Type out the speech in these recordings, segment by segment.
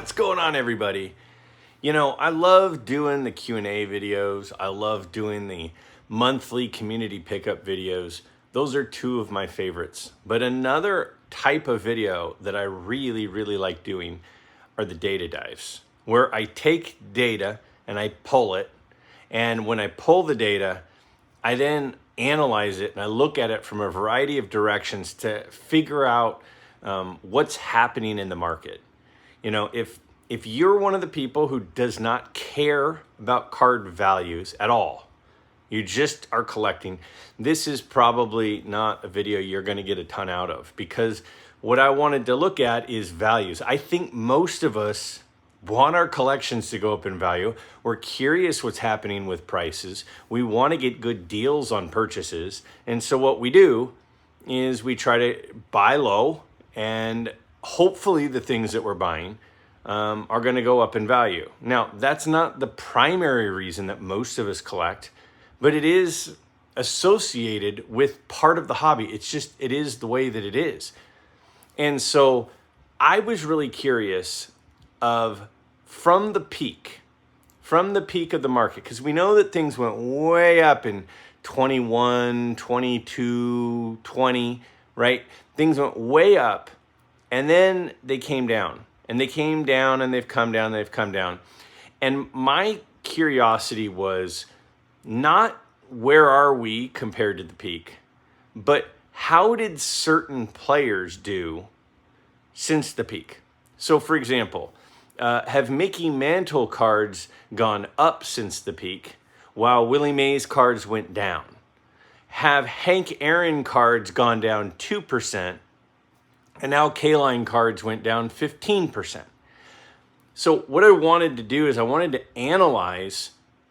What's going on, everybody? You know, I love doing the Q&A videos. I love doing the monthly community pickup videos. Those are two of my favorites. But another type of video that I really like doing are the data dives, where I take data and I pull it. And when I pull the data, I then analyze it and I look at it from a variety of directions to figure out what's happening in the market. You know, if you're one of the people who does not care about card values at all, you just are collecting, this is probably not a video you're going to get a ton out of, because what I wanted to look at is values. I think most of us want our collections to go up in value. We're curious what's happening with prices. We want to get good deals on purchases. And so what we do is we try to buy low, and hopefully the things that we're buying are going to go up in value. Now, that's not the primary reason that most of us collect, but it is associated with part of the hobby. It is the way that it is. And so I was really curious of from the peak of the market, because we know that things went way up in 21, 22, 20, right? Things went way up, and then they came down, and they came down, and they've come down, and they've come down. And my curiosity was not where are we compared to the peak, but how did certain players do since the peak? So for example, have Mickey Mantle cards gone up since the peak, while Willie Mays cards went down? Have Hank Aaron cards gone down 2%, and now Kaline cards went down 15%? So what I wanted to do is I wanted to analyze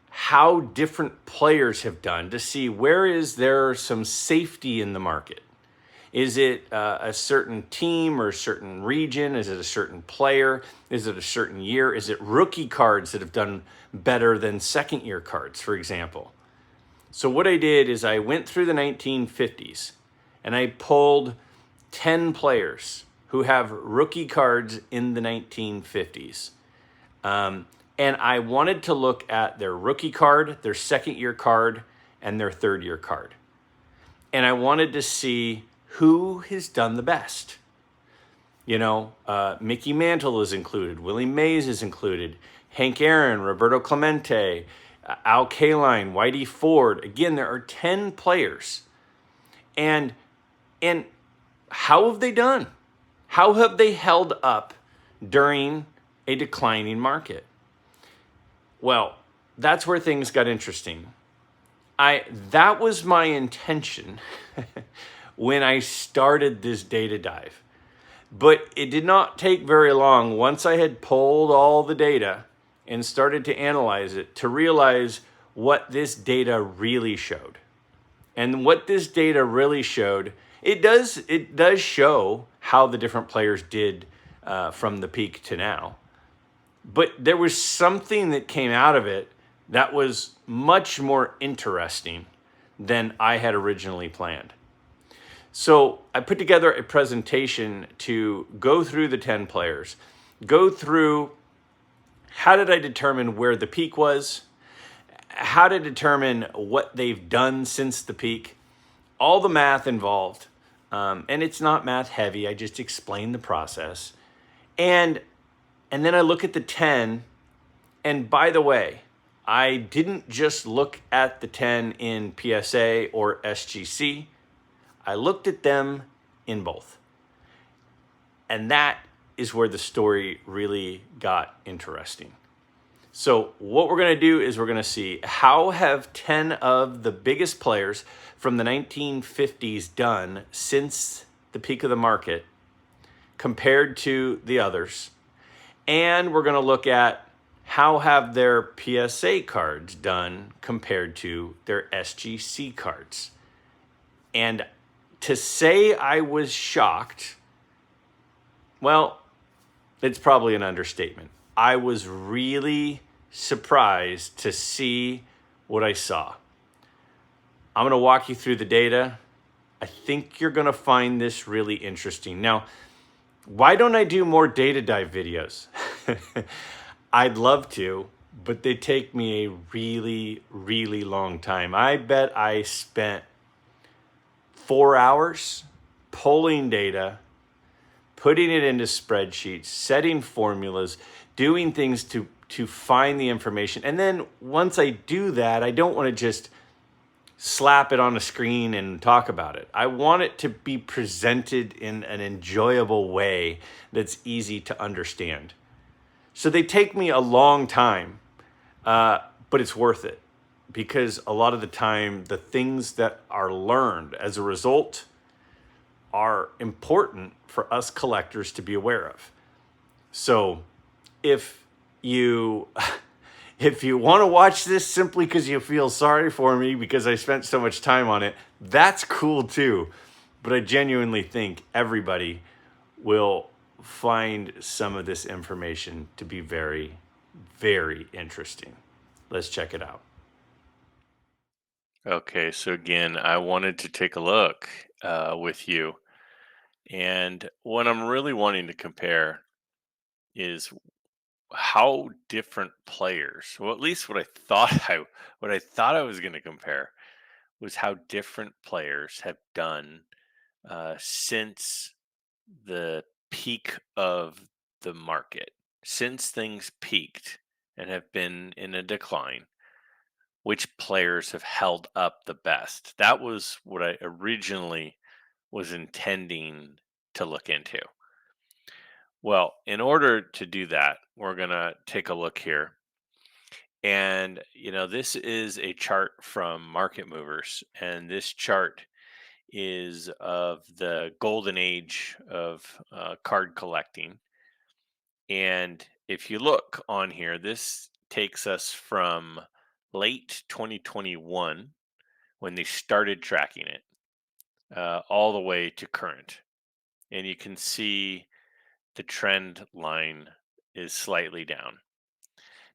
how different players have done to see where is there some safety in the market. Is it a certain team or a certain region? Is it a certain player? Is it a certain year? Is it rookie cards that have done better than second year cards, for example? So what I did is I went through the 1950s and I pulled 10 players who have rookie cards in the 1950s. And I wanted to look at their rookie card, their second year card, and their third year card. And I wanted to see who has done the best. You know, Mickey Mantle is included, Willie Mays is included, Hank Aaron, Roberto Clemente, Kaline, Whitey Ford. Again, there are 10 players. And how have they done? How have they held up during a declining market? Well, that's where things got interesting. That was my intention when I started this data dive. But it did not take very long once I had pulled all the data and started to analyze it to realize what this data really showed. And what this data really showed, it does show how the different players did from the peak to now. But there was something that came out of it that was much more interesting than I had originally planned. So I put together a presentation to go through the 10 players, go through how did I determine where the peak was, how to determine what they've done since the peak, all the math involved. And it's not math heavy. I just explain the process. And then I look at the 10. And by the way, I didn't just look at the 10 in PSA or SGC. I looked at them in both. And that is where the story really got interesting. So what we're going to do is we're going to see how have 10 of the biggest players from the 1950s done since the peak of the market compared to the others. And we're going to look at how have their PSA cards done compared to their SGC cards. And to say I was shocked, well, it's probably an understatement. I was really surprised to see what I saw. I'm going to walk you through the data. I think you're going to find this really interesting. Now, why don't I do more data dive videos? I'd love to, but they take me a really, really long time. I bet I spent 4 hours pulling data, putting it into spreadsheets, setting formulas, doing things to find the information. And then once I do that, I don't want to just slap it on a screen and talk about it. I want it to be presented in an enjoyable way that's easy to understand. So they take me a long time, but it's worth it because a lot of the time, the things that are learned as a result are important for us collectors to be aware of. So if you if you want to watch this simply because you feel sorry for me because I spent so much time on it, that's cool too. But I genuinely think everybody will find some of this information to be very, very interesting. Let's check it out. Okay, so again, I wanted to take a look with you, and what I'm really wanting to compare is how different players, well, at least what I thought I was going to compare was how different players have done since the peak of the market, since things peaked and have been in a decline. Which players have held up the best? That was what I originally was intending to look into. Well, in order to do that, we're going to take a look here. And, this is a chart from Market Movers. And this chart is of the golden age of card collecting. And if you look on here, this takes us from late 2021 when they started tracking it all the way to current. And you can see the trend line is slightly down.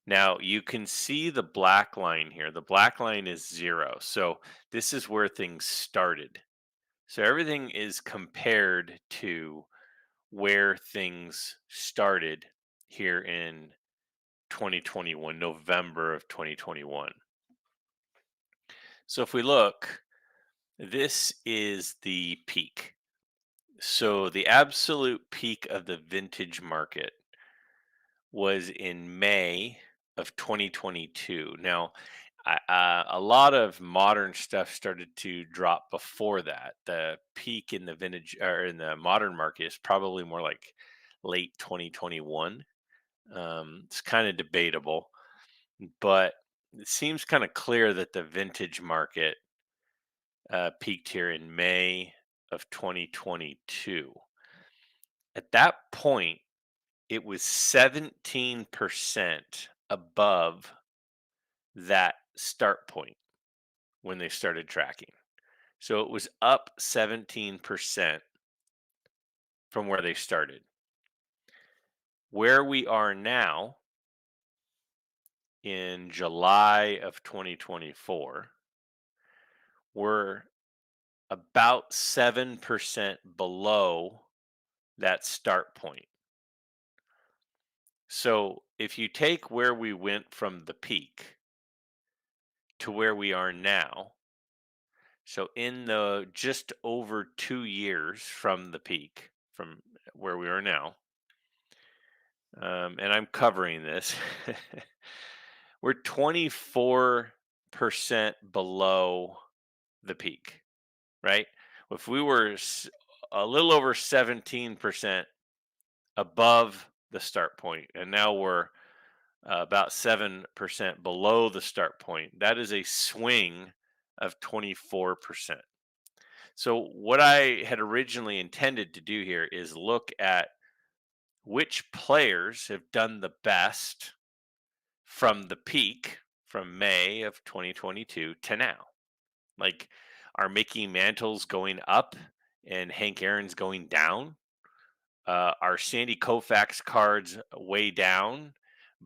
Now you can see the black line here. The black line is 0. So this is where things started. So everything is compared to where things started here in 2021, November of 2021. So if we look, this is the peak. So the absolute peak of the vintage market was in May of 2022. Now, a lot of modern stuff started to drop before that. The peak in the vintage or in the modern market is probably more like late 2021. It's kind of debatable, but it seems kind of clear that the vintage market peaked here in May of 2022. At that point, it was 17% above that start point when they started tracking. So it was up 17% from where they started. Where we are now in July of 2024, we're about 7% below that start point. So if you take where we went from the peak to where we are now, so in the just over 2 years from the peak, from where we are now, and I'm covering this, we're 24% below the peak, right? If we were a little over 17% above the start point, and now we're about 7% below the start point, that is a swing of 24%. So, what I had originally intended to do here is look at which players have done the best from the peak from May of 2022 to now. Like, are Mickey Mantles going up and Hank Aaron's going down? Are Sandy Koufax cards way down,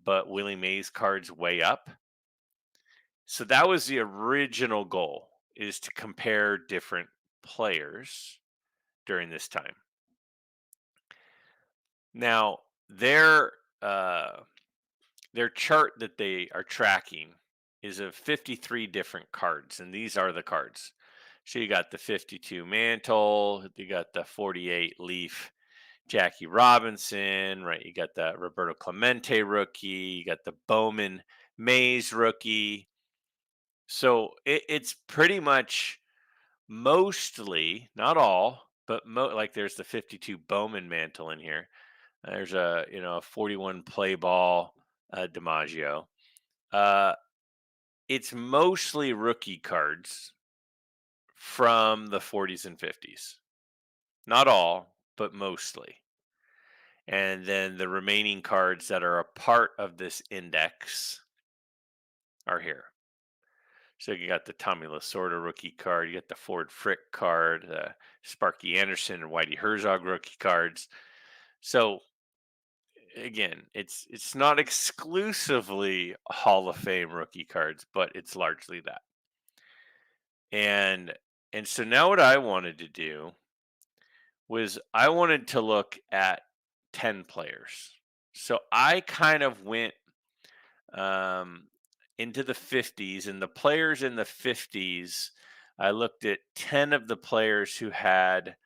but Willie Mays cards way up? So that was the original goal, is to compare different players during this time. Now, there their chart that they are tracking is of 53 different cards, and these are the cards. So you got the 52 Mantle, you got the 48 Leaf Jackie Robinson, right? You got the Roberto Clemente rookie, you got the Bowman Mays rookie. So it's pretty much mostly, not all, but like there's the 52 Bowman Mantle in here. There's a 41 play ball DiMaggio. Uh, it's mostly rookie cards from the 40s and 50s. Not all, but mostly. And then the remaining cards that are a part of this index are here. So you got the Tommy Lasorda rookie card, you got the Ford Frick card, the Sparky Anderson and Whitey Herzog rookie cards. So again, it's not exclusively Hall of Fame rookie cards, but it's largely that. And so now what I wanted to do was I wanted to look at 10 players. So I kind of went um, into the 50s, and the players in the 50s, I looked at 10 of the players who had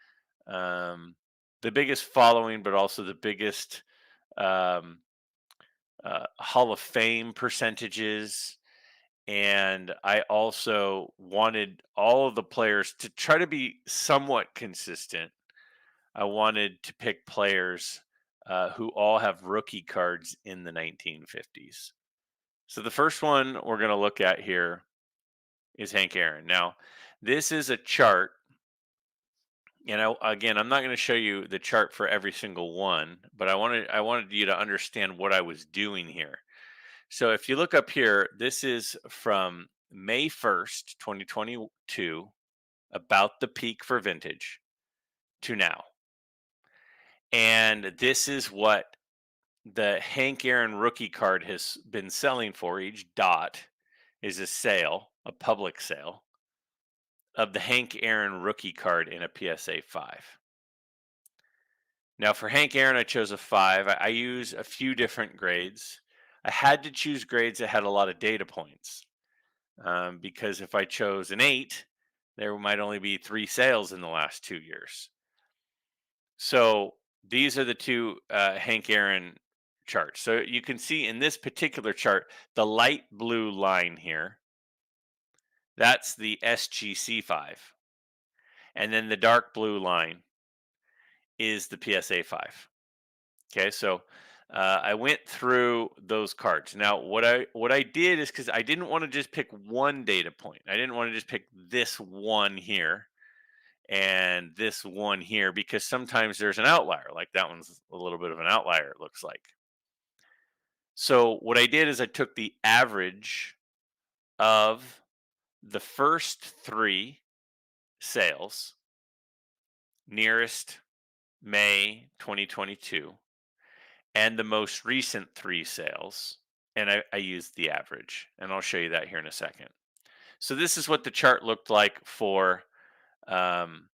um, the biggest following, but also the biggest um, Hall of Fame percentages. And I also wanted all of the players to try to be somewhat consistent. I wanted to pick players who all have rookie cards in the 1950s. So the first one we're going to look at here is Hank Aaron. Now, this is a chart, and again, I'm not going to show you the chart for every single one, but I wanted you to understand what I was doing here. So if you look up here, this is from May 1st, 2022, about the peak for vintage to now. And this is what the Hank Aaron rookie card has been selling for. Each dot is a sale, a public sale of the Hank Aaron rookie card in a PSA 5. Now for Hank Aaron, I chose a 5. I use a few different grades. I had to choose grades that had a lot of data points because if I chose an 8, there might only be 3 sales in the last 2 years. So these are the two Hank Aaron charts. So you can see in this particular chart, the light blue line here, that's the SGC 5. And then the dark blue line is the PSA 5. Okay, so I went through those cards. Now, what I did is because I didn't want to just pick one data point. I didn't want to just pick this one here and this one here because sometimes there's an outlier. Like that one's a little bit of an outlier, it looks like. So what I did is I took the average of the first 3 sales nearest May 2022 and the most recent 3 sales, and I used the average, and I'll show you that here in a second. So this is what the chart looked like for um,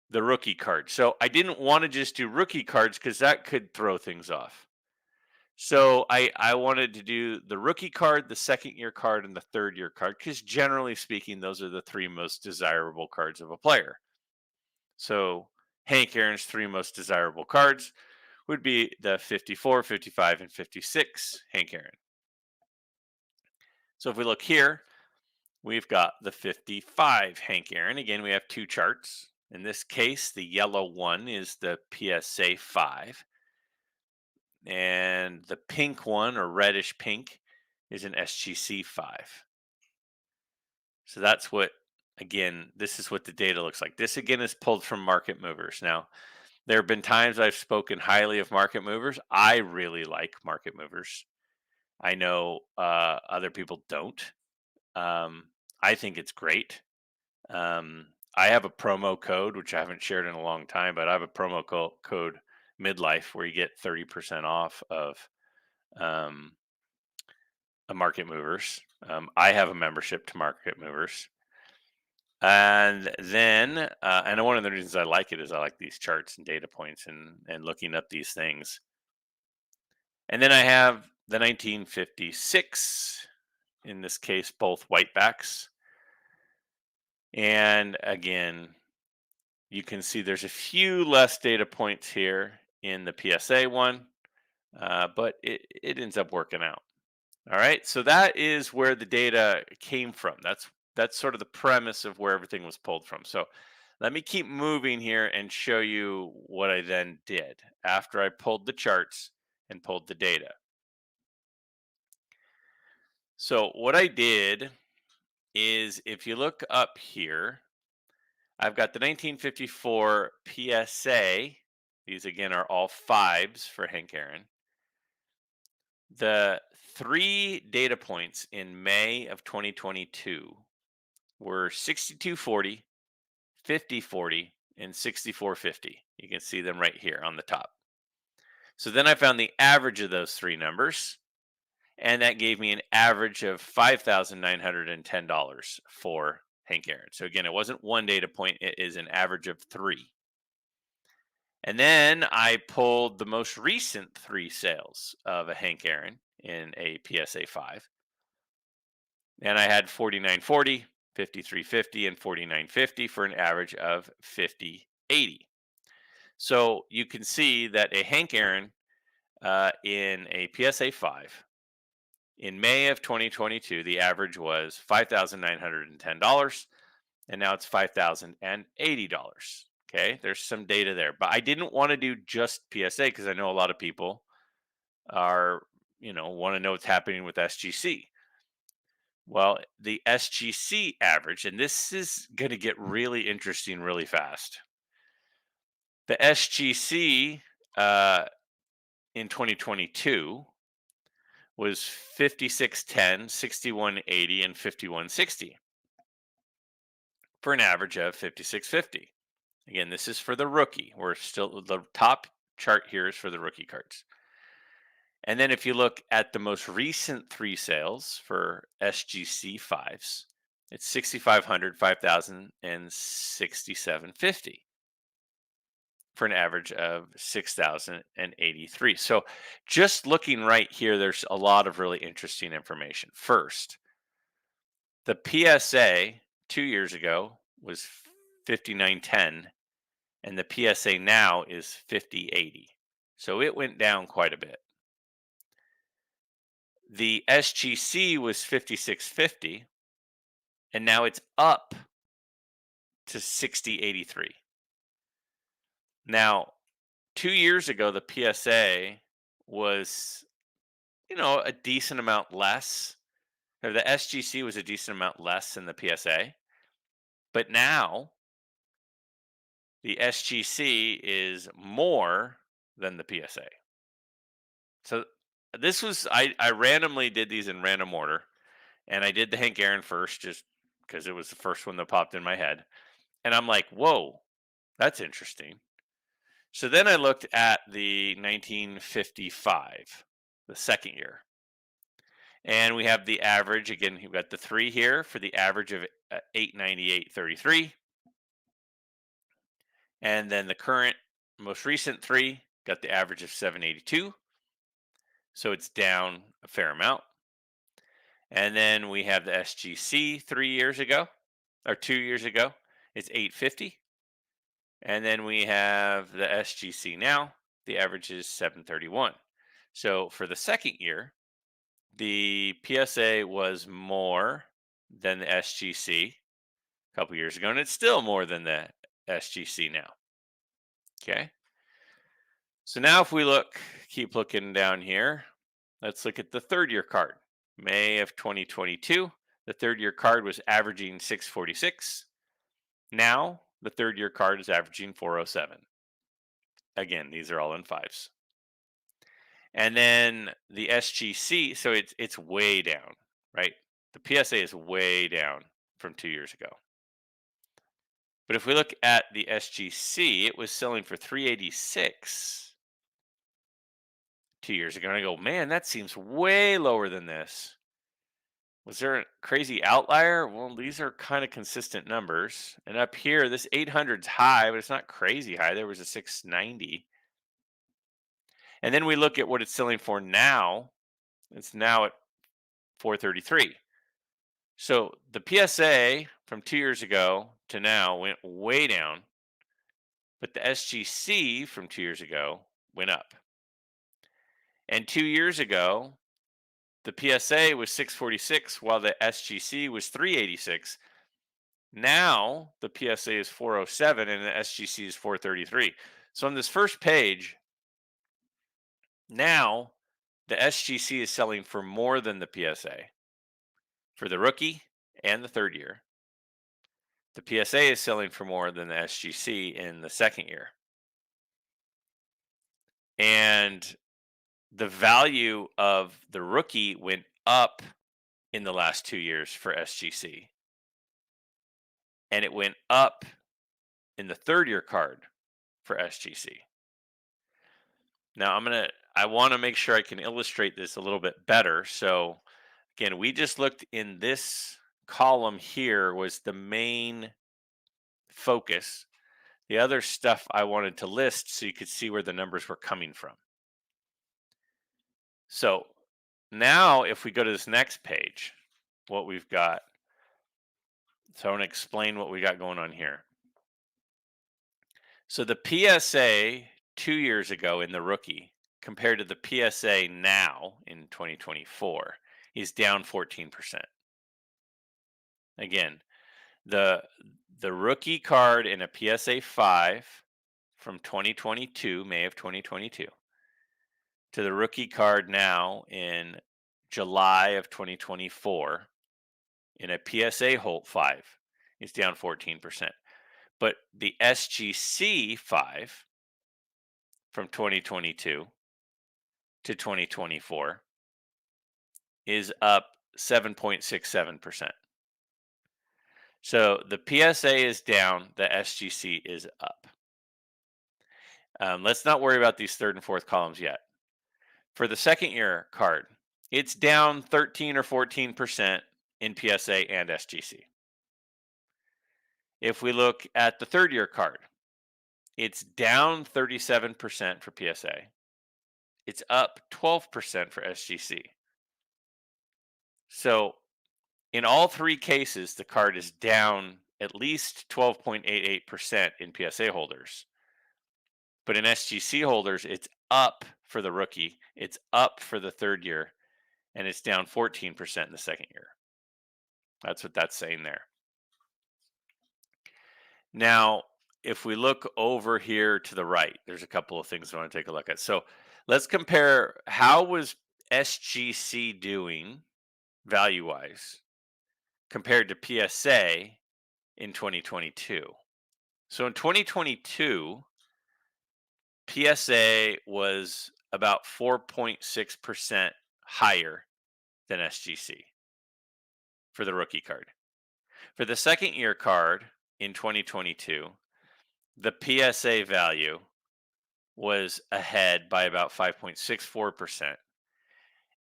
the rookie card. So I didn't want to just do rookie cards because that could throw things off. So I wanted to do the rookie card, the second year card, and the third year card because generally speaking, those are the 3 most desirable cards of a player. So Hank Aaron's 3 most desirable cards would be the 54, 55, and 56 Hank Aaron. So if we look here, we've got the 55 Hank Aaron. Again, we have 2 charts. In this case, the yellow one is the PSA 5. And the pink one, or reddish pink, is an SGC 5. So that's what, again, this is what the data looks like. This, again, is pulled from Market Movers. Now, there have been times I've spoken highly of Market Movers. I really like Market Movers. I know other people don't. I think it's great. I have a promo code, which I haven't shared in a long time, but I have a promo code midlife where you get 30% off of a Market Movers. I have a membership to Market Movers. And then, and one of the reasons I like it is I like these charts and data points and looking up these things. And then I have the 1956, in this case, both whitebacks. And again, you can see there's a few less data points here in the PSA one, but it ends up working out. All right, so that is where the data came from. That's sort of the premise of where everything was pulled from. So let me keep moving here and show you what I then did after I pulled the charts and pulled the data. So what I did is, if you look up here, I've got the 1954 PSA. These again are all fives for Hank Aaron. The three data points in May of 2022 were 6240, 5040, and 6450. You can see them right here on the top. So then I found the average of those three numbers, and that gave me an average of $5,910 for Hank Aaron. So again, it wasn't one data point, it is an average of three. And then I pulled the most recent three sales of a Hank Aaron in a PSA 5. And I had 4940, 5350, and 4950 for an average of 5080. So you can see that a Hank Aaron in a PSA 5 in May of 2022, the average was $5,910, and now it's $5,080. Okay, there's some data there, but I didn't want to do just PSA because I know a lot of people are, want to know what's happening with SGC. Well, the SGC average, and this is going to get really interesting really fast. The SGC in 2022 was 5610, 6180, and 5160 for an average of 5650. Again, this is for the rookie. We're still, the top chart here is for the rookie cards. And then if you look at the most recent three sales for SGC 5s, it's 6,500, 5,000, and 6,750 for an average of 6,083. So just looking right here, there's a lot of really interesting information. First, the PSA 2 years ago was 5910, and the PSA now is 5080. So it went down quite a bit. The SGC was 5650, and now it's up to 6083. Now, 2 years ago, the PSA was, a decent amount less. Or the SGC was a decent amount less than the PSA. But now, the SGC is more than the PSA. So this was, I randomly did these in random order. And I did the Hank Aaron first just because it was the first one that popped in my head. And I'm like, whoa, that's interesting. So then I looked at the 1955, the second year. And we have the average. Again, you've got the three here for the average of 898.33. And then the current, most recent three got the average of 782. So it's down a fair amount. And then we have the SGC 3 years ago, or 2 years ago. It's 850. And then we have the SGC now. The average is 731. So for the second year, the PSA was more than the SGC a couple years ago, and it's still more than the SGC now. Okay. So now if we keep looking down here, let's look at the third year card. May of 2022, the third year card was averaging 646. Now the third year card is averaging 407. Again, these are all in fives. And then the SGC, so it's way down, right? The PSA is way down from 2 years ago. But if we look at the SGC, it was selling for 386 2 years ago. And I go, man, that seems way lower than this. Was there a crazy outlier? Well, these are kind of consistent numbers. And up here, this 800's high, but it's not crazy high. There was a 690. And then we look at what it's selling for now. It's now at 433. So the PSA from 2 years ago to now went way down, but the SGC from 2 years ago went up. And 2 years ago, the PSA was 646 while the SGC was 386. Now the PSA is 407 and the SGC is 433. So on this first page, now the SGC is selling for more than the PSA for the rookie and the third year. The PSA is selling for more than the SGC in the second year. And the value of the rookie went up in the last 2 years for SGC. And it went up in the third year card for SGC. Now I want to make sure I can illustrate this a little bit better. So again, we just looked in this column here was the main focus. The other stuff I wanted to list so you could see where the numbers were coming from. So now if we go to this next page, what we've got. So I want to explain what we got going on here. So the PSA 2 years ago in the rookie compared to the PSA now in 2024 is down 14%. Again, the rookie card in a PSA 5 from 2022, May of 2022, to the rookie card now in July of 2024 in a PSA Holt 5 is down 14%. But the SGC 5 from 2022 to 2024 is up 7.67%. So the PSA is down, the SGC is up. Let's not worry about these third and fourth columns yet. For the second year card, it's down 13 or 14% in PSA and SGC. If we look at the third year card, it's down 37% for PSA. It's up 12% for SGC. So in all three cases, the card is down at least 12.88% in PSA holders. But in SGC holders, it's up for the rookie, it's up for the third year, and it's down 14% in the second year. That's what that's saying there. Now, if we look over here to the right, there's a couple of things I want to take a look at. So let's compare how was SGC doing value-wise compared to PSA in 2022. So in 2022, PSA was about 4.6% higher than SGC for the rookie card. For the second year card in 2022, the PSA value was ahead by about 5.64%.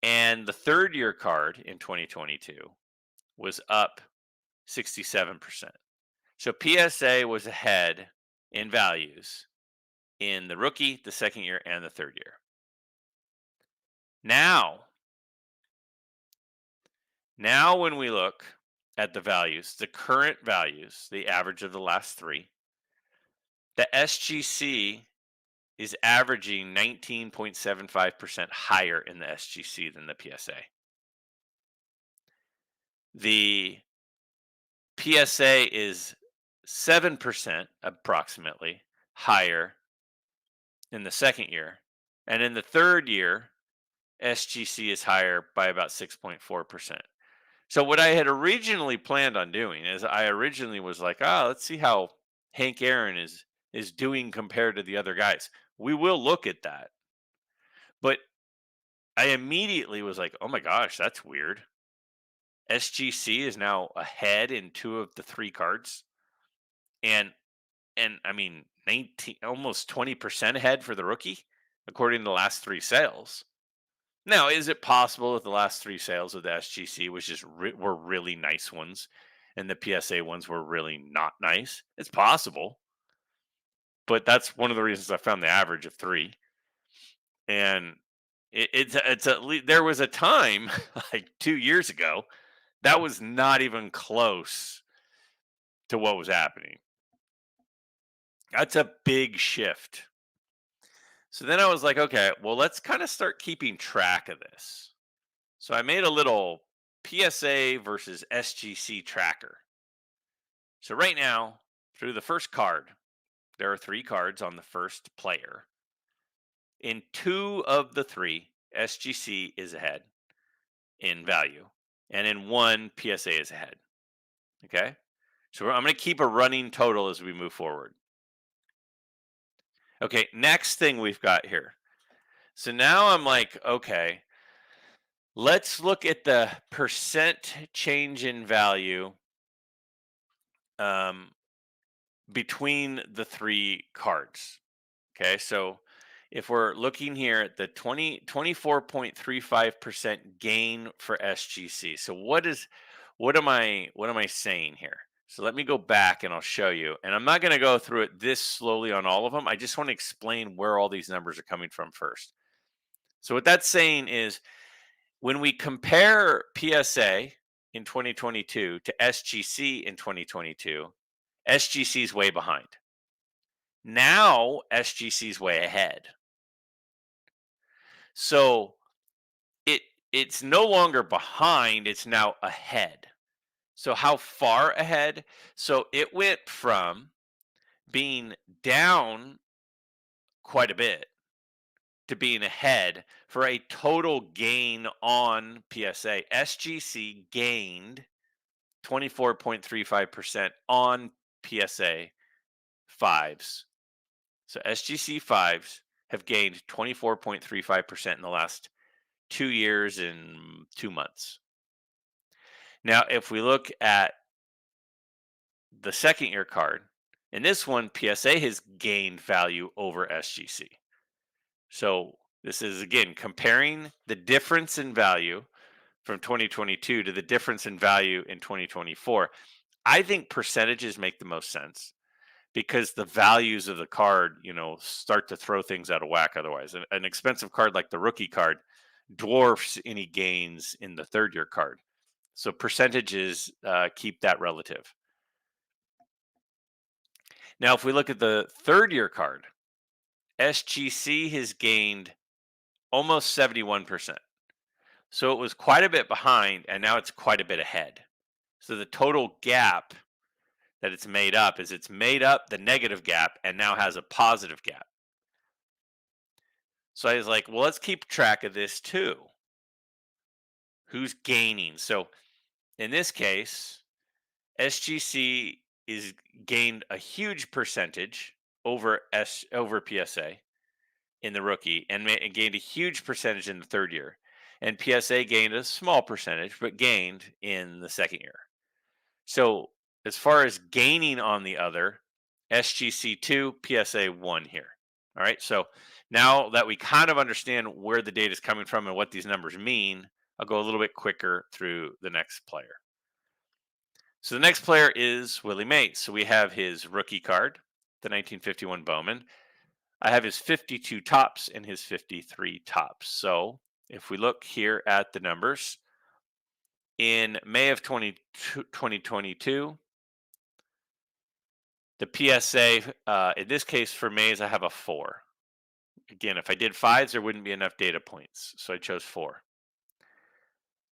And the third year card in 2022 was up 67%. So PSA was ahead in values in the rookie, the second year, and the third year. Now when we look at the values, the current values, the average of the last three, the SGC is averaging 19.75% higher in the SGC than the PSA. The PSA is 7% approximately higher in the second year. And in the third year, SGC is higher by about 6.4%. So what I had originally planned on doing is I originally was like, let's see how Hank Aaron is doing compared to the other guys. We will look at that. But I immediately was like, oh my gosh, that's weird. SGC is now ahead in two of the three cards. And I mean 19 almost 20% ahead for the rookie according to the last three sales. Now, is it possible that the last three sales of the SGC were really nice ones and the PSA ones were really not nice? It's possible. But that's one of the reasons I found the average of three. And it's at least there was a time like 2 years ago that was not even close to what was happening. That's a big shift. So then I was like, okay, well, let's kind of start keeping track of this. So I made a little PSA versus SGC tracker. So right now, through the first card, there are 3 cards on the first player. In 2 of the 3, SGC is ahead in value, and in 1, PSA is ahead. Okay. So I'm going to keep a running total as we move forward. Okay. Next thing we've got here. So now I'm like, okay, let's look at the percent change in value um, between the 3 cards. Okay, so if we're looking here at the 24.35% gain for SGC. So what am I saying here? So let me go back and I'll show you. And I'm not going to go through it this slowly on all of them. I just want to explain where all these numbers are coming from first. So what that's saying is when we compare PSA in 2022 to SGC in 2022, SGC is way behind. Now SGC is way ahead. So it's no longer behind, it's now ahead. So how far ahead? So it went from being down quite a bit to being ahead for a total gain on PSA. SGC gained 24.35% on PSA fives. So SGC fives have gained 24.35% in the last 2 years and 2 months. Now, if we look at the second year card, in this one, PSA has gained value over SGC. So this is again comparing the difference in value from 2022 to the difference in value in 2024. I think percentages make the most sense because the values of the card, start to throw things out of whack otherwise. An expensive card like the rookie card dwarfs any gains in the third year card. So percentages keep that relative. Now, if we look at the third year card, SGC has gained almost 71%. So it was quite a bit behind, and now it's quite a bit ahead. So the total gap that it's made up the negative gap and now has a positive gap. So I was like, well, let's keep track of this too. Who's gaining? So in this case, SGC is gained a huge percentage over PSA in the rookie and gained a huge percentage in the third year. And PSA gained a small percentage, but gained in the second year. So as far as gaining on the other, SGC 2, PSA 1 here. All right. So now that we kind of understand where the data is coming from and what these numbers mean, I'll go a little bit quicker through the next player. So the next player is Willie Mays. So we have his rookie card, the 1951 Bowman. I have his 52 tops and his 53 tops. So if we look here at the numbers, in May of 2022, the PSA, in this case for Mays, I have a 4. Again, if I did 5s, there wouldn't be enough data points. So I chose 4.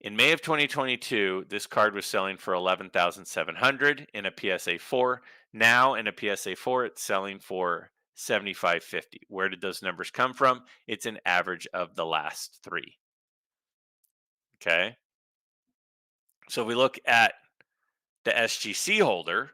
In May of 2022, this card was selling for 11,700 in a PSA 4. Now in a PSA 4, it's selling for 75.50. Where did those numbers come from? It's an average of the last 3. Okay. So if we look at the SGC holder,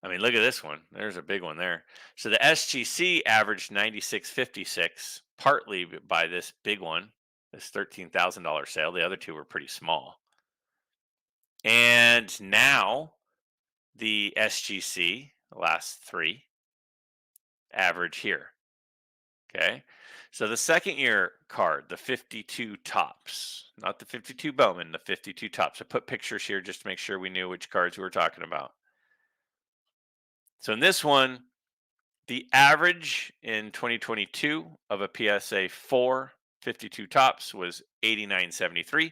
I mean, look at this one. There's a big one there. So the SGC averaged 96.56, partly by this big one, this $13,000 sale. The other 2 were pretty small. And now the SGC, the last 3, average here. Okay. So the second year card, the 52 tops, not the 52 Bowman, the 52 tops. I put pictures here just to make sure we knew which cards we were talking about. So in this one, The average in 2022 of a PSA 4 52 tops was 89.73,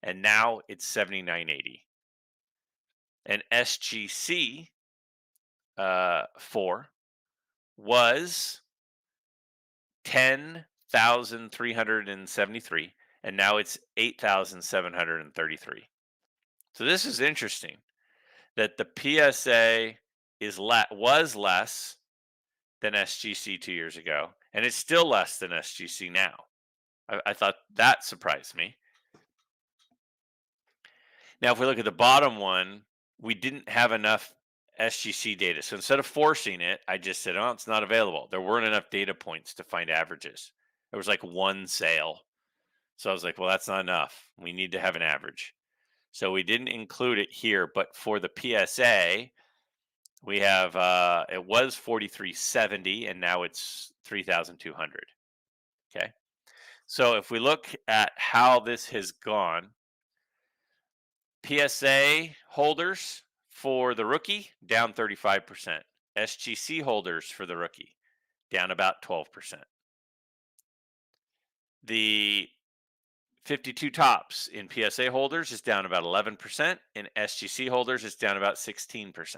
and now it's 79.80. An SGC 4 was 10,373, and now it's 8,733. So this is interesting that the PSA was less than SGC 2 years ago, and it's still less than SGC now. I thought that surprised me. Now, if we look at the bottom one, we didn't have enough SGC data. So instead of forcing it, I just said, oh, it's not available. There weren't enough data points to find averages. There was like one sale. So I was like, well, that's not enough. We need to have an average. So we didn't include it here. But for the PSA, we have it was 4370 and now it's 3200. Okay. So if we look at how this has gone, PSA holders for the rookie down 35%. SGC holders for the rookie down about 12%. The 52 tops in PSA holders is down about 11%. In SGC holders, it's down about 16%.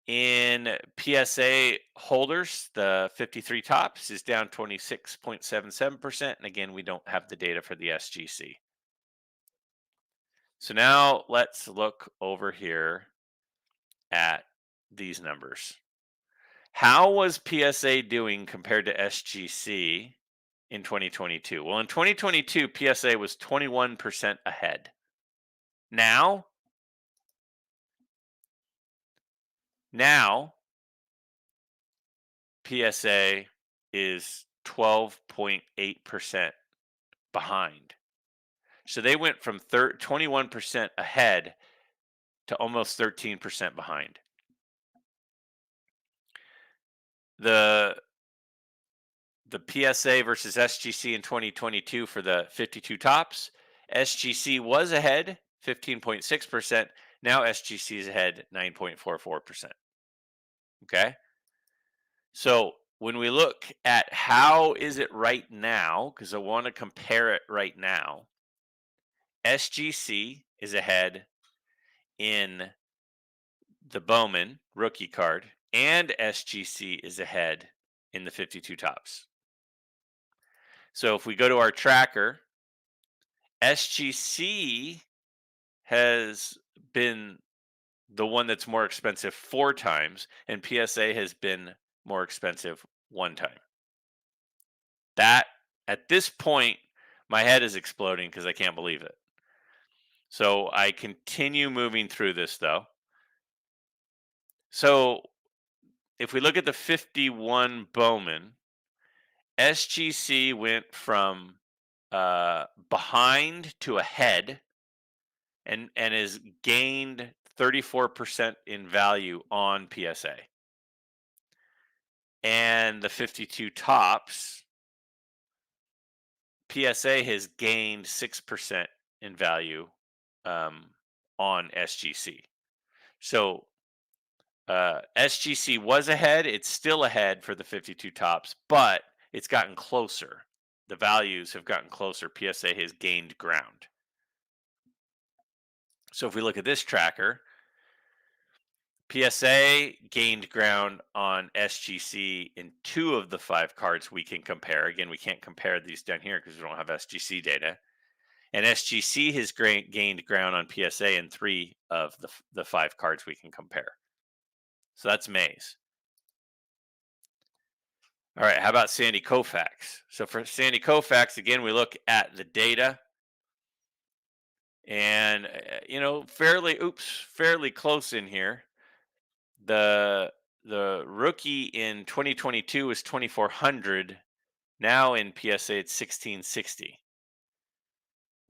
In PSA holders, the 53 tops is down 26.77%. And again, we don't have the data for the SGC. So now let's look over here at these numbers. How was PSA doing compared to SGC in 2022? Well, in 2022, PSA was 21% ahead. Now, PSA is 12.8% behind. So they went from 21% ahead to almost 13% behind. The PSA versus SGC in 2022 for the 52 tops, SGC was ahead 15.6%. Now SGC is ahead 9.44%. Okay. So when we look at how is it right now, because I want to compare it right now, SGC is ahead in the Bowman rookie card, and SGC is ahead in the 52 tops. So if we go to our tracker, SGC has been the one that's more expensive 4 times, and PSA has been more expensive 1 time. That, at this point, my head is exploding because I can't believe it. So I continue moving through this, though. So if we look at the 51 Bowman, SGC went from behind to ahead and has gained 34% in value on PSA. And the 52 tops, PSA has gained 6% in value on SGC. So SGC was ahead. It's still ahead for the 52 tops, but it's gotten closer. The values have gotten closer. PSA has gained ground. So if we look at this tracker, PSA gained ground on SGC in 2 of the 5 cards we can compare. Again, we can't compare these down here because we don't have SGC data. And SGC has gained ground on PSA in 3 of the 5 cards we can compare. So that's Mays. All right, how about Sandy Koufax? So for Sandy Koufax, again, we look at the data. And, fairly close in here. The rookie in 2022 is 2,400. Now in PSA, it's 1,660.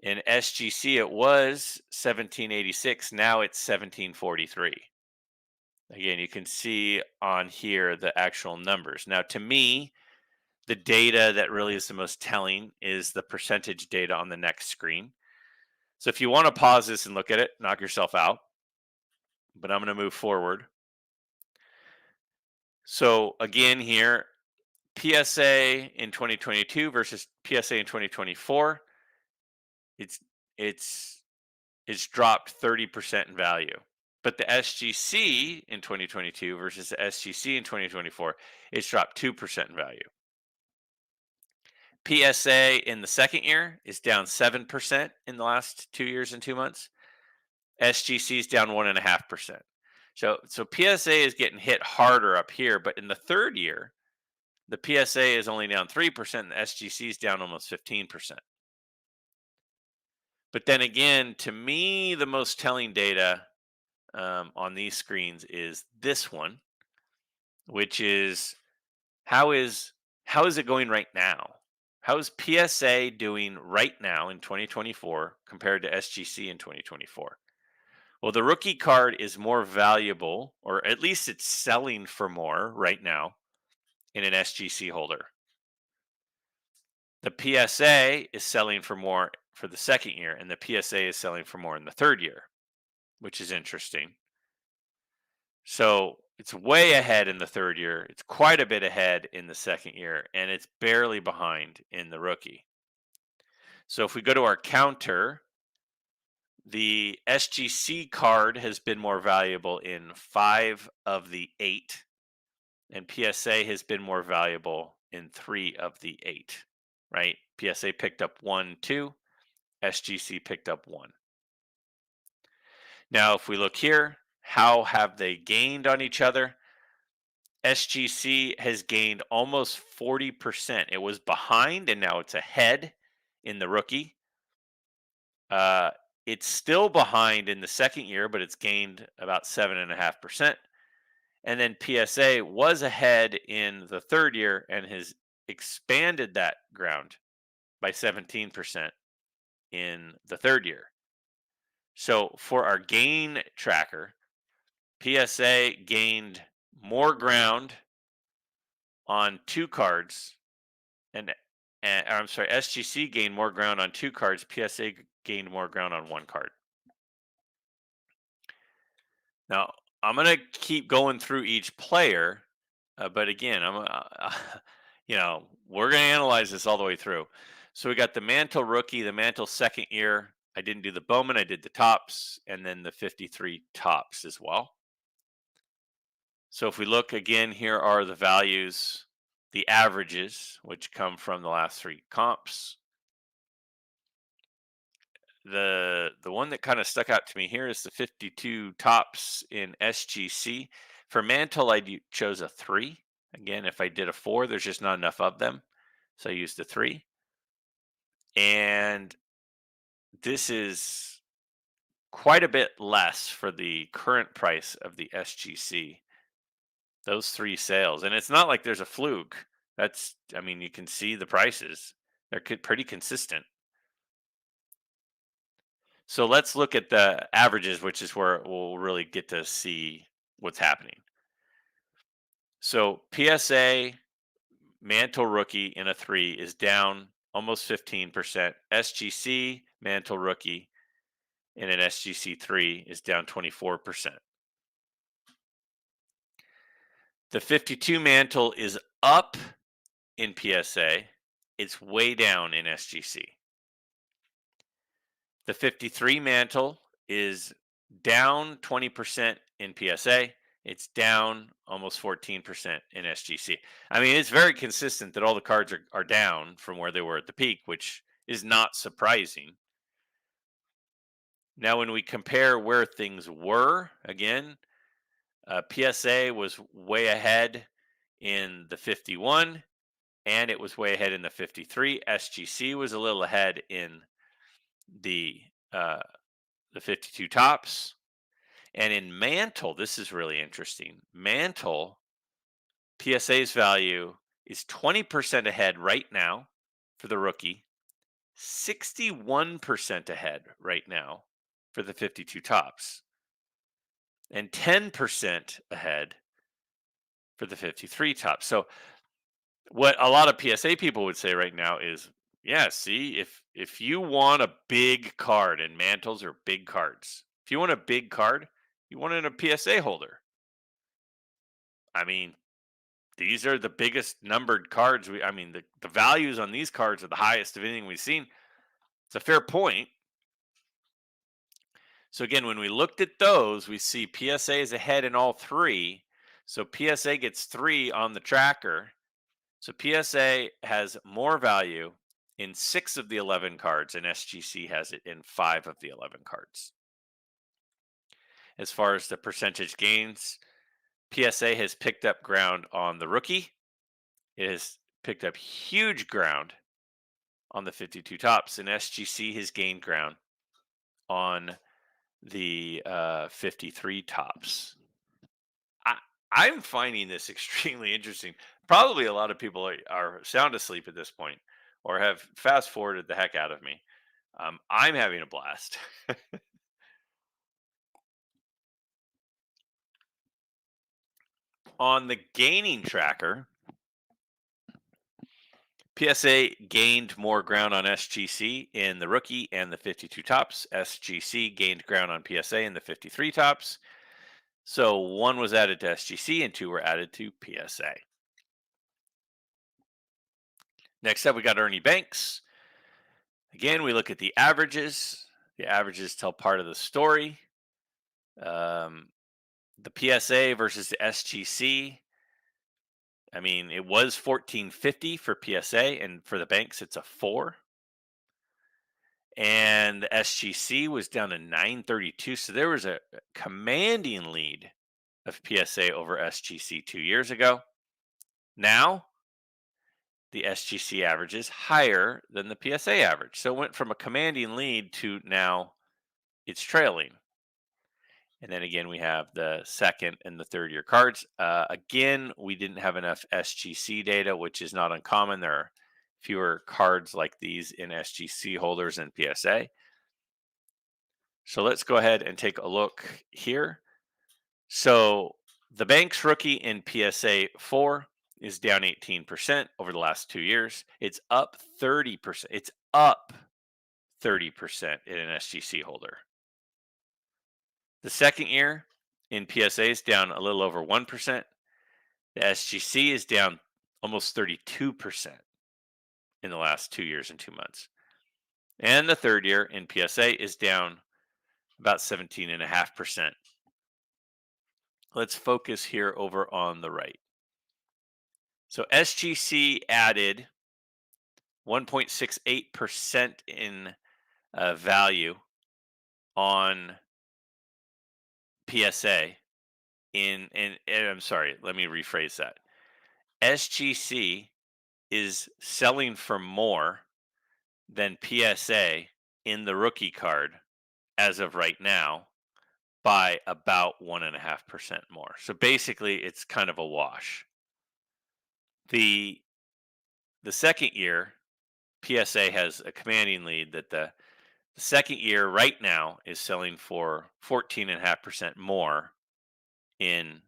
In SGC, it was 1,786. Now it's 1,743. Again, you can see on here the actual numbers. Now, to me, the data that really is the most telling is the percentage data on the next screen. So if you want to pause this and look at it, knock yourself out. But I'm going to move forward. So again here, PSA in 2022 versus PSA in 2024, it's it's it's dropped 30% in value. But the SGC in 2022 versus the SGC in 2024, it's dropped 2% in value. PSA in the second year is down 7% in the last 2 years and 2 months. SGC is down 1.5%. So PSA is getting hit harder up here, but in the third year, the PSA is only down 3%, and the SGC is down almost 15%. But then again, to me, the most telling data on these screens is this one, which is how is how is it going right now? How is PSA doing right now in 2024 compared to SGC in 2024? Well, the rookie card is more valuable, or at least it's selling for more right now in an SGC holder. The PSA is selling for more for the second year, and the PSA is selling for more in the third year, which is interesting. So it's way ahead in the third year. It's quite a bit ahead in the second year, and it's barely behind in the rookie. So if we go to our counter, the SGC card has been more valuable in 5 of the 8, and PSA has been more valuable in 3 of the 8, right? PSA picked up 1, 2, SGC picked up 1. Now, if we look here, how have they gained on each other? SGC has gained almost 40%. It was behind and now it's ahead in the rookie. Uh, it's still behind in the second year, but it's gained about 7.5%. And then PSA was ahead in the third year and has expanded that ground by 17% in the third year. So for our gain tracker, PSA gained more ground on 2 cards, and I'm sorry, SGC gained more ground on 2 cards. PSA gained more ground on 1 card. Now I'm gonna keep going through each player, but again, we're gonna analyze this all the way through. So we got the Mantle rookie, the Mantle second year. I didn't do the Bowman, I did the tops, and then the 53 tops as well. So if we look again, here are the values, the averages, which come from the last 3 comps. The one that kind of stuck out to me here is the 52 tops in SGC. For Mantle, chose a 3. Again, if I did a 4, there's just not enough of them, so I used a 3. And this is quite a bit less for the current price of the SGC. Those 3 sales, and it's not like there's a fluke. I mean, you can see the prices; they're pretty consistent. So let's look at the averages, which is where we'll really get to see what's happening. So PSA Mantle rookie in a 3 is down almost 15%. SGC Mantle rookie in an SGC 3 is down 24%. The 52 Mantle is up in PSA. It's way down in SGC. The 53 Mantle is down 20% in PSA. It's down almost 14% in SGC. I mean, it's very consistent that all the cards are down from where they were at the peak, which is not surprising. Now, when we compare where things were, again, PSA was way ahead in the 51, and it was way ahead in the 53. SGC was a little ahead in the uh, the 52 tops. And in Mantle, this is really interesting. Mantle, PSA's value is 20% ahead right now for the rookie, 61% ahead right now for the 52 tops, and 10% ahead for the 53 tops. So what a lot of PSA people would say right now is, yeah, see, if you want a big card, and Mantles are big cards. If you want a big card, you want it in a PSA holder. I mean, these are the biggest numbered cards. I mean, the values on these cards are the highest of anything we've seen. It's a fair point. So again, when we looked at those, we see PSA is ahead in all three. So PSA gets 3 on the tracker. So PSA has more value in 6 of the 11 cards, and SGC has it in 5 of the 11 cards. As far as the percentage gains, PSA has picked up ground on the rookie. It has picked up huge ground on the 52 tops, and SGC has gained ground on the 53 tops. I, I'm finding this extremely interesting. Probably a lot of people are sound asleep at this point or have fast forwarded the heck out of me. I'm having a blast. On the gaining tracker, PSA gained more ground on SGC in the rookie and the 52 tops. SGC gained ground on PSA in the 53 tops. So 1 was added to SGC and 2 were added to PSA. Next up, we got Ernie Banks. Again, we look at the averages. The averages tell part of the story. The PSA versus the SGC. I mean, it was 1450 for PSA, and for the Banks, it's a 4. And the SGC was down to 932. So there was a commanding lead of PSA over SGC 2 years ago. Now, the SGC average is higher than the PSA average. So it went from a commanding lead to now it's trailing. And then again, we have the second and the third year cards. Again, we didn't have enough SGC data, which is not uncommon. There are fewer cards like these in SGC holders than PSA. So let's go ahead and take a look here. So the Banks rookie in PSA 4 is down 18% over the last 2 years. It's up 30%. It's up 30% in an SGC holder. The second year in PSA is down a little over 1%. The SGC is down almost 32% in the last 2 years and 2 months. And the third year in PSA is down about 17.5%. Let's focus here over on the right. So SGC added 1.68% in value on PSA and I'm sorry, let me rephrase that. SGC is selling for more than PSA in the rookie card as of right now by about 1.5% more. So basically it's kind of a wash. The second year, PSA has a commanding lead that the second year right now is selling for 14.5% more in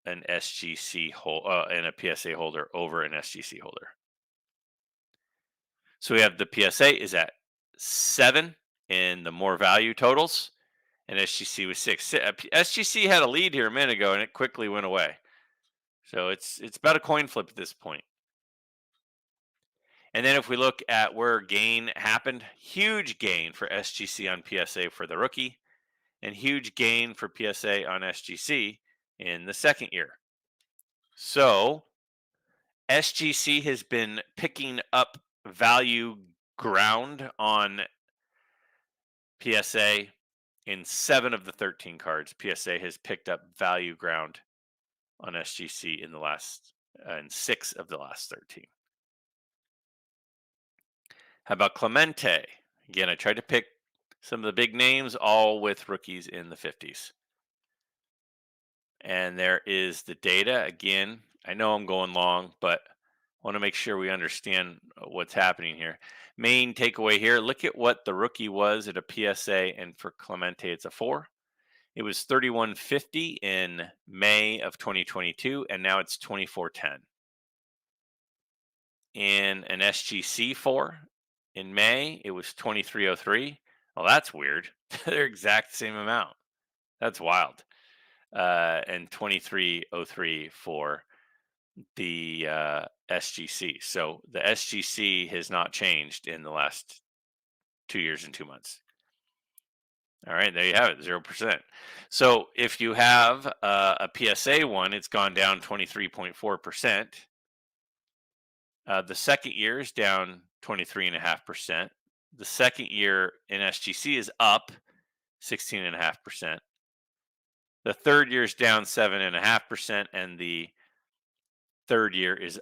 an SGC in a PSA holder over an SGC holder. So we have the PSA is at 7 in the more value totals, and SGC was 6. SGC had a lead here a minute ago, and it quickly went away. So it's about a coin flip at this point. And then if we look at where gain happened, huge gain for SGC on PSA for the rookie, and huge gain for PSA on SGC in the second year. So SGC has been picking up value ground on PSA in 7 of the 13 cards. PSA has picked up value ground on SGC in the last in 6 of the last 13. How about Clemente? Again, I tried to pick some of the big names, all with rookies in the 50s. And there is the data. Again, I know I'm going long, but I want to make sure we understand what's happening here. Main takeaway here, look at what the rookie was at a PSA, and for Clemente, it's a 4. It was 3150 in May of 2022, and now it's 2410. In an SGC 4 in May, it was 2303. Well, that's weird. They're exact same amount. That's wild. And 2303 for the SGC. So the SGC has not changed in the last 2 years and 2 months. All right, there you have it, 0%. So if you have a PSA one, it's gone down 23.4%. The second year is down 23.5%. The second year in SGC is up 16.5%. The third year is down 7.5%, and the third year is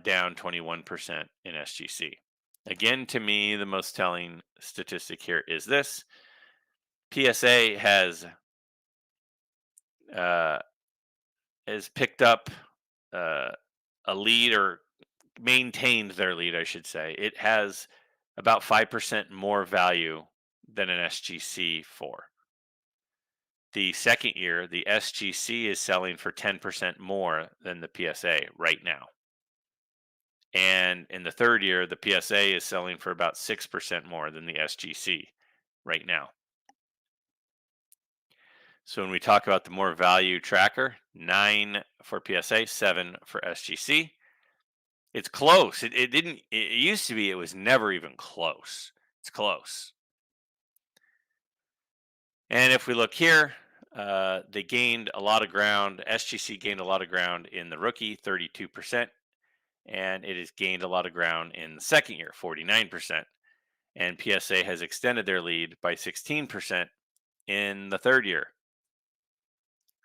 down 21% in SGC. Again, to me, the most telling statistic here is this: PSA uh, has picked up uh, a lead, or maintained their lead, I should say. It has about 5% more value than an SGC for. The second year, the SGC is selling for 10% more than the PSA right now. And in the third year, the PSA is selling for about 6% more than the SGC right now. So when we talk about the more value tracker, 9 for PSA, 7 for SGC. It's close. It didn't. It used to be. It was never even close. It's close. And if we look here, they gained a lot of ground. SGC gained a lot of ground in the rookie, 32%, and it has gained a lot of ground in the second year, 49%. And PSA has extended their lead by 16% in the third year.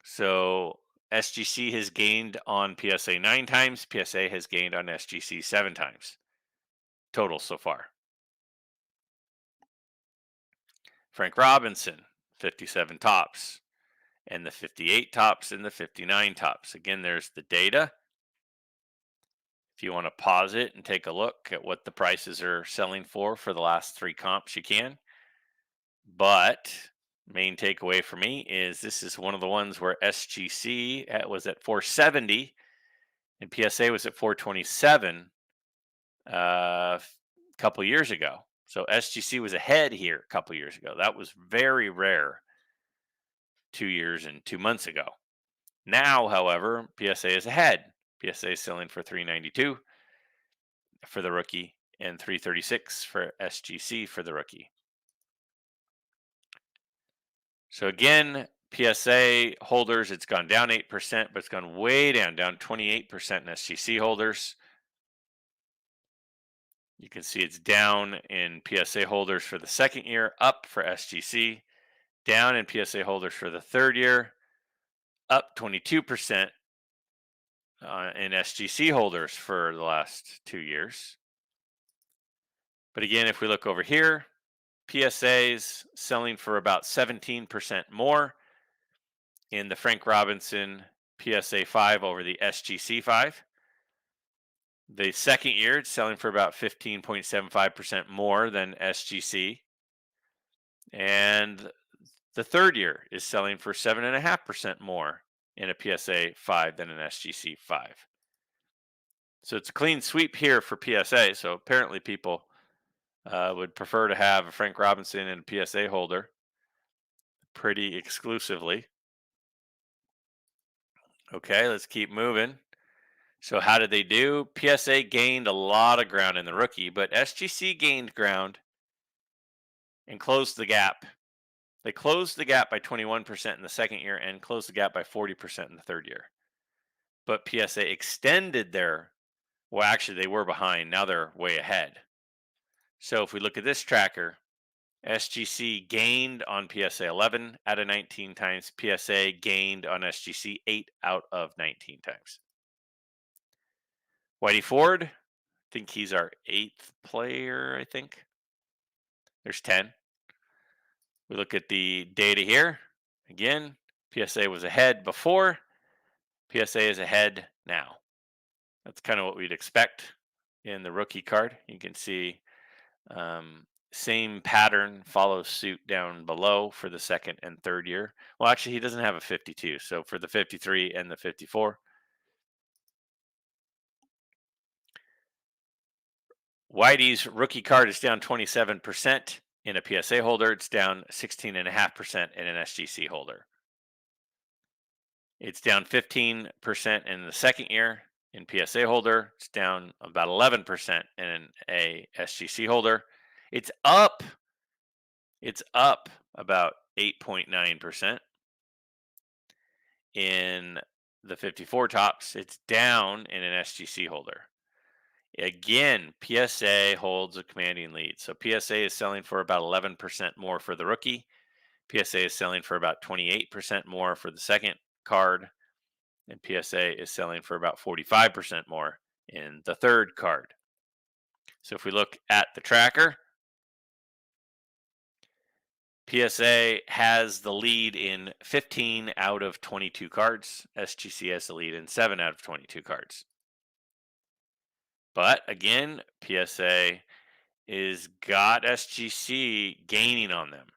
So SGC has gained on PSA 9 times. PSA has gained on SGC 7 times total so far. Frank Robinson, 57 tops, and the 58 tops and the 59 tops. Again, there's the data. If you want to pause it and take a look at what the prices are selling for the last 3 comps, you can. But main takeaway for me is this is one of the ones where SGC was at 470 and PSA was at 427 a couple years ago. So SGC was ahead here a couple years ago. That was very rare 2 years and 2 months ago. Now, however, PSA is ahead. PSA is selling for 392 for the rookie and 336 for SGC for the rookie. So again, PSA holders, it's gone down 8%, but it's gone way down 28% in SGC holders. You can see it's down in PSA holders for the second year, up for SGC, down in PSA holders for the third year, up 22% in SGC holders for the last 2 years. But again, if we look over here, PSAs selling for about 17% more in the Frank Robinson PSA 5 over the SGC 5. The second year, it's selling for about 15.75% more than SGC. And the third year is selling for 7.5% more in a PSA 5 than an SGC 5. So it's a clean sweep here for PSA. So apparently people would prefer to have a Frank Robinson and a PSA holder pretty exclusively. Okay, let's keep moving. So how did they do? PSA gained a lot of ground in the rookie, but SGC gained ground and closed the gap. They closed the gap by 21% in the second year and closed the gap by 40% in the third year. But PSA extended well, actually, they were behind. Now they're way ahead. So if we look at this tracker, SGC gained on PSA 11 out of 19 times. PSA gained on SGC 8 out of 19 times. Whitey Ford, I think he's our 8th player, I think. There's 10. We look at the data here. Again, PSA was ahead before. PSA is ahead now. That's kind of what we'd expect in the rookie card. You can see same pattern follows suit down below for the second and third year. Well, actually, he doesn't have a 52. So for the 53 and the 54. Whitey's rookie card is down 27% in a PSA holder. It's down 16.5% in an SGC holder. It's down 15% in the second year In PSA holder, it's down about 11%. In a SGC holder, it's up. It's up about 8.9%. In the 54 tops, it's down in an SGC holder. Again, PSA holds a commanding lead. So PSA is selling for about 11% more for the rookie. PSA is selling for about 28% more for the second card. And PSA is selling for about 45% more in the third card. So if we look at the tracker, PSA has the lead in 15 out of 22 cards. SGC has the lead in 7 out of 22 cards. But again, PSA is got SGC gaining on them.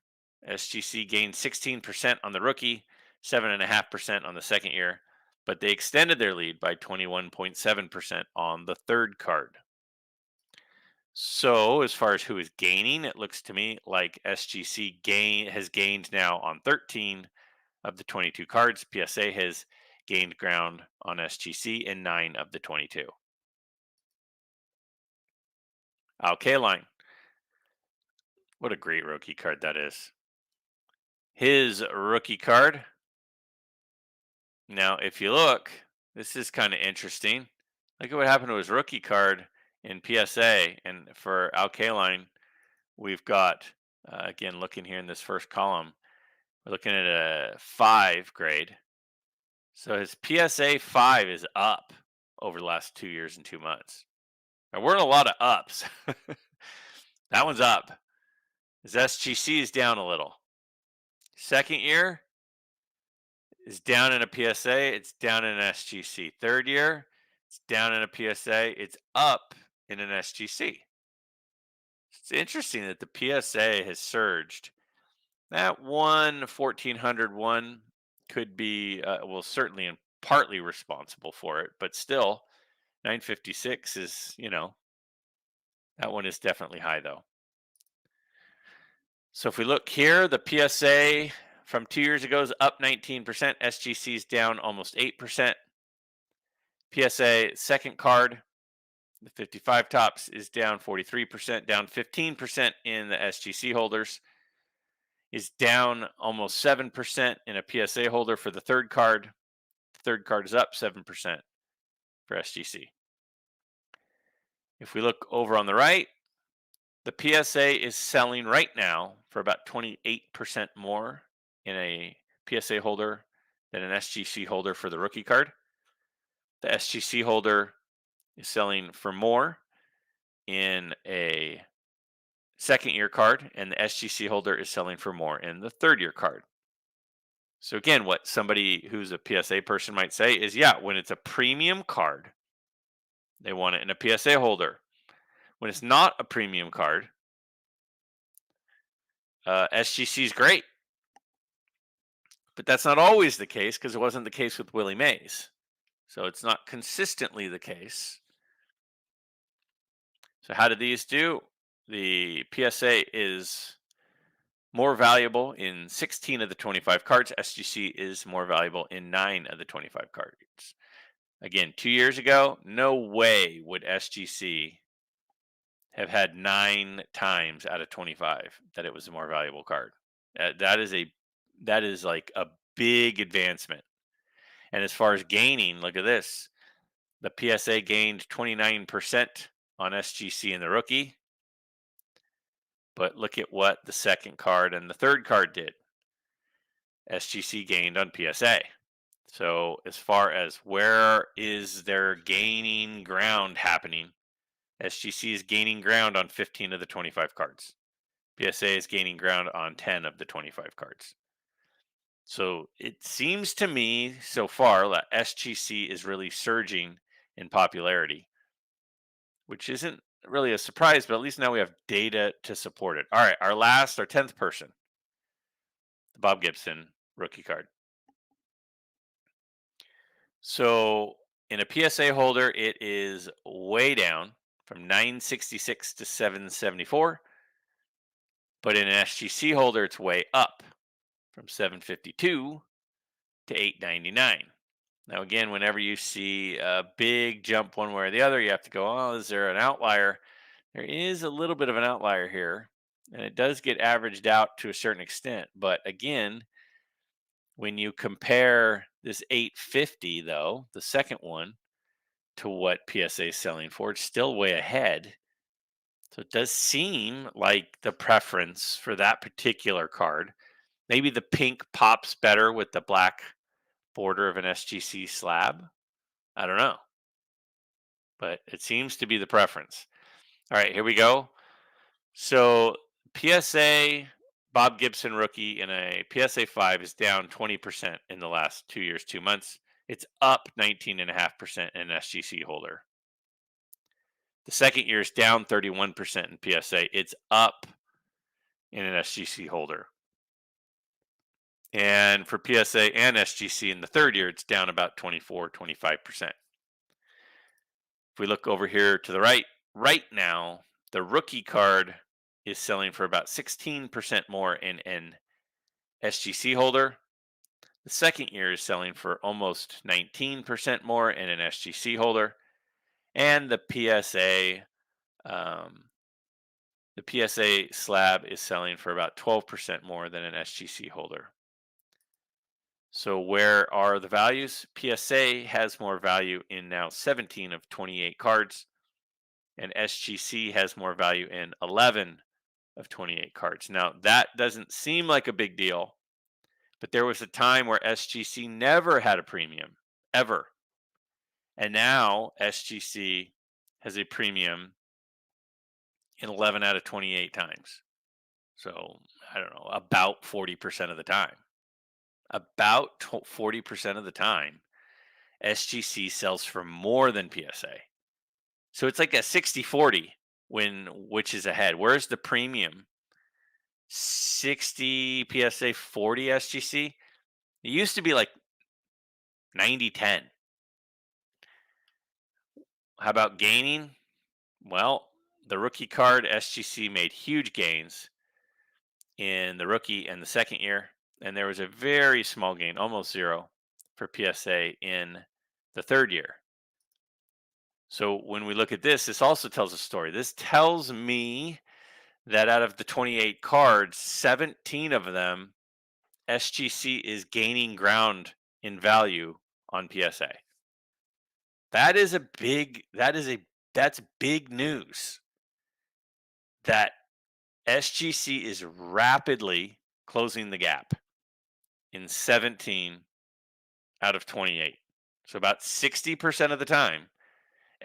SGC gained 16% on the rookie, 7.5% on the second year, but they extended their lead by 21.7% on the third card. So, as far as who is gaining, it looks to me like SGC has gained now on 13 of the 22 cards. PSA has gained ground on SGC in 9 of the 22. Kaline, what a great rookie card that is. His rookie card. Now, if you look, this is kind of interesting. Look at what happened to his rookie card in PSA. And for Kaline, we've got, again, looking here in this first column, we're looking at a 5 grade. So his PSA 5 is up over the last 2 years and 2 months. Now, we're in a lot of ups. That one's up. His SGC is down a little. Second year is down in a PSA. It's down in an SGC. Third year, it's down in a PSA. It's up in an SGC. It's interesting that the PSA has surged. That 1400 one could be, well, certainly and partly responsible for it, but still, 956 is, that one is definitely high though. So if we look here, the PSA from 2 years ago is up 19%. SGC is down almost 8%. PSA second card, the 55 tops, is down 43%, down 15% in the SGC holders, is down almost 7% in a PSA holder for the third card. The third card is up 7% for SGC. If we look over on the right, the PSA is selling right now for about 28% more in a PSA holder than an SGC holder for the rookie card. The SGC holder is selling for more in a second year card, and the SGC holder is selling for more in the third year card. So again, what somebody who's a PSA person might say is, yeah, when it's a premium card, they want it in a PSA holder. When it's not a premium card, SGC is great. But that's not always the case because it wasn't the case with Willie Mays. So it's not consistently the case. So how did these do? The PSA is more valuable in 16 of the 25 cards. SGC is more valuable in 9 of the 25 cards. Again, 2 years ago, no way would SGC have had 9 times out of 25 that it was a more valuable card. That is like a big advancement. And as far as gaining, look at this. The PSA gained 29% on SGC in the rookie. But look at what the second card and the third card did. SGC gained on PSA. So as far as where is their gaining ground happening, SGC is gaining ground on 15 of the 25 cards. PSA is gaining ground on 10 of the 25 cards. So it seems to me so far that SGC is really surging in popularity, which isn't really a surprise, but at least now we have data to support it. All right, our 10th person, the Bob Gibson rookie card. So in a PSA holder, it is way down from 966 to 774. But in an SGC holder, it's way up from 752 to 899. Now, again, whenever you see a big jump one way or the other, you have to go, oh, is there an outlier? There is a little bit of an outlier here, and it does get averaged out to a certain extent. But again, when you compare this 850, though, the second one, to what PSA is selling for, it's still way ahead. So it does seem like the preference for that particular card. Maybe the pink pops better with the black border of an SGC slab. I don't know, but it seems to be the preference. All right, here we go. So PSA Bob Gibson rookie in a PSA 5 is down 20% in the last 2 years, 2 months. It's up 19.5% in an SGC holder. The second year is down 31% in PSA. It's up in an SGC holder. And for PSA and SGC in the third year, it's down about 24, 25%. If we look over here to the right now, the rookie card is selling for about 16% more in an SGC holder. The second year is selling for almost 19% more in an SGC holder. And um, the PSA slab is selling for about 12% more than an SGC holder. So where are the values? PSA has more value in now 17 of 28 cards, and SGC has more value in 11 of 28 cards. Now, that doesn't seem like a big deal, but there was a time where SGC never had a premium, ever. And now SGC has a premium in 11 out of 28 times. So, I don't know, about 40% of the time. About 40% of the time, SGC sells for more than PSA. So it's like a 60-40 which is ahead. Where's the premium? 60 PSA, 40 SGC. It used to be like 90-10. How about gaining? Well, the rookie card SGC made huge gains in the rookie and the second year, and there was a very small gain, almost zero, for PSA in the third year. So when we look at this, this also tells a story. This tells me that out of the 28 cards, 17 of them, SGC is gaining ground in value on PSA. That's big news. That SGC is rapidly closing the gap in 17 out of 28. So about 60% of the time,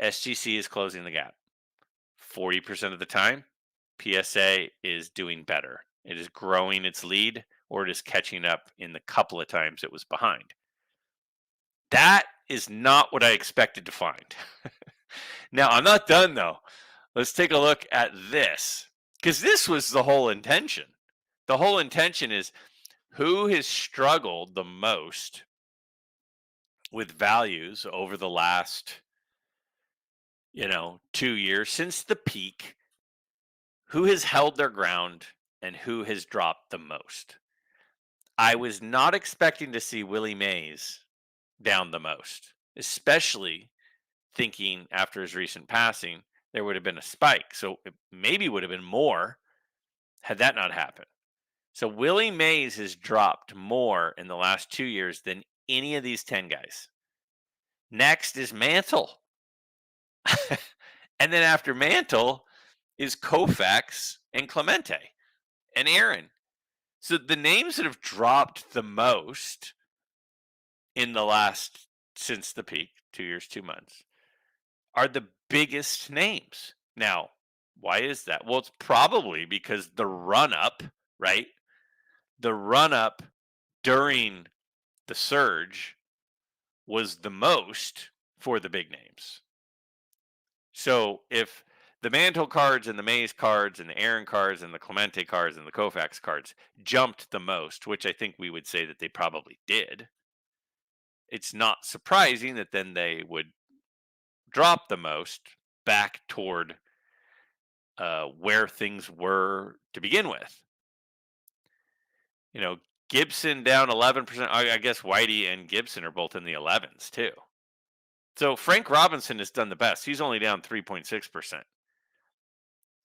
SGC is closing the gap. 40% of the time, PSA is doing better. It is growing its lead, or it is catching up in the couple of times it was behind. That is not what I expected to find. Now, I'm not done though. Let's take a look at this, because this was the whole intention. The whole intention is who has struggled the most with values over the last 2 years since the peak, who has held their ground and who has dropped the most. I was not expecting to see Willie Mays down the most, especially thinking after his recent passing, there would have been a spike. So it maybe would have been more had that not happened. So Willie Mays has dropped more in the last 2 years than any of these 10 guys. Next is Mantle. And then after Mantle is Koufax and Clemente and Aaron. So the names that have dropped the most in the last, since the peak, 2 years, 2 months, are the biggest names. Now, why is that? Well, it's probably because the run up, right? The run up during the surge was the most for the big names. So if the Mantle cards and the Mays cards and the Aaron cards and the Clemente cards and the Koufax cards jumped the most, which I think we would say that they probably did, it's not surprising that then they would drop the most back toward where things were to begin with. Gibson down 11%. I guess Whitey and Gibson are both in the 11s too. So Frank Robinson has done the best. He's only down 3.6%.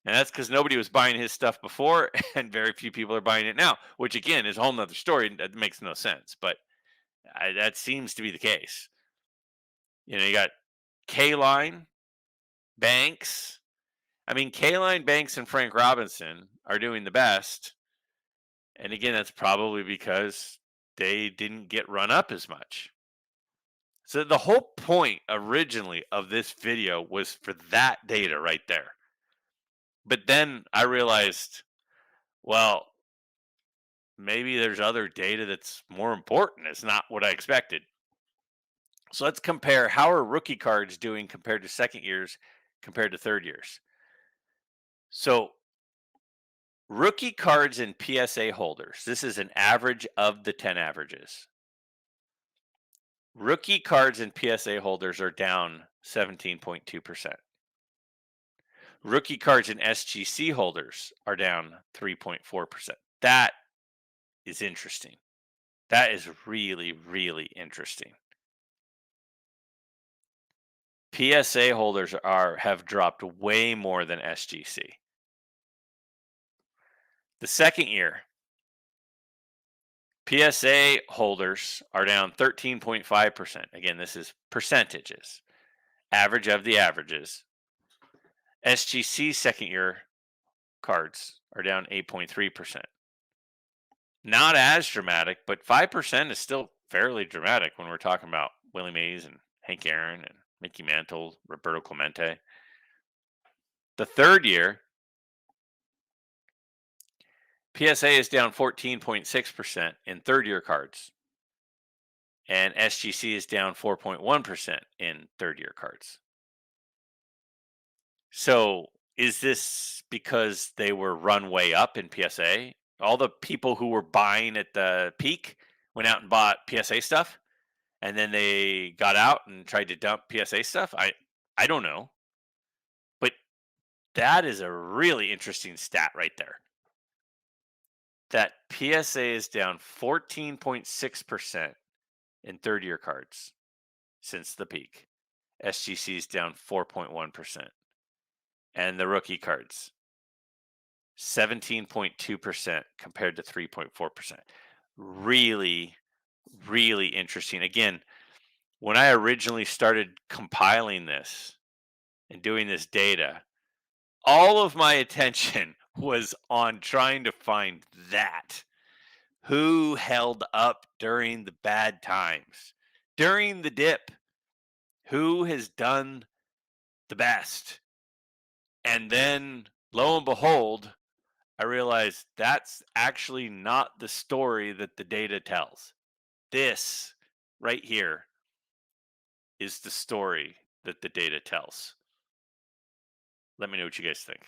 And that's because nobody was buying his stuff before, and very few people are buying it now, which again is a whole nother story. That makes no sense, but that seems to be the case. You got Kaline, Banks. I mean, Kaline, Banks, and Frank Robinson are doing the best. And again, that's probably because they didn't get run up as much. So the whole point originally of this video was for that data right there. But then I realized, well, maybe there's other data that's more important. It's not what I expected. So let's compare how are rookie cards doing compared to second years compared to third years. So rookie cards and PSA holders. This is an average of the 10 averages. Rookie cards and PSA holders are down 17.2%. Rookie cards and SGC holders are down 3.4%. That is interesting. That is really, really interesting. PSA holders have dropped way more than SGC. The second year, PSA holders are down 13.5%. Again, this is percentages, average of the averages. SGC second year cards are down 8.3%. Not as dramatic, but 5% is still fairly dramatic when we're talking about Willie Mays and Hank Aaron and Mickey Mantle, Roberto Clemente. The third year, PSA is down 14.6% in third year cards, and SGC is down 4.1% in third year cards. So is this because they were run way up in PSA? All the people who were buying at the peak went out and bought PSA stuff, and then they got out and tried to dump PSA stuff? I don't know. But that is a really interesting stat right there. That PSA is down 14.6% in third year cards since the peak. SGC is down 4.1%. And the rookie cards, 17.2% compared to 3.4%. Really, really interesting. Again, when I originally started compiling this and doing this data, all of my attention was on trying to find that. Who held up during the bad times? During the dip, who has done the best? And then lo and behold, I realized that's actually not the story that the data tells. This right here is the story that the data tells. Let me know what you guys think.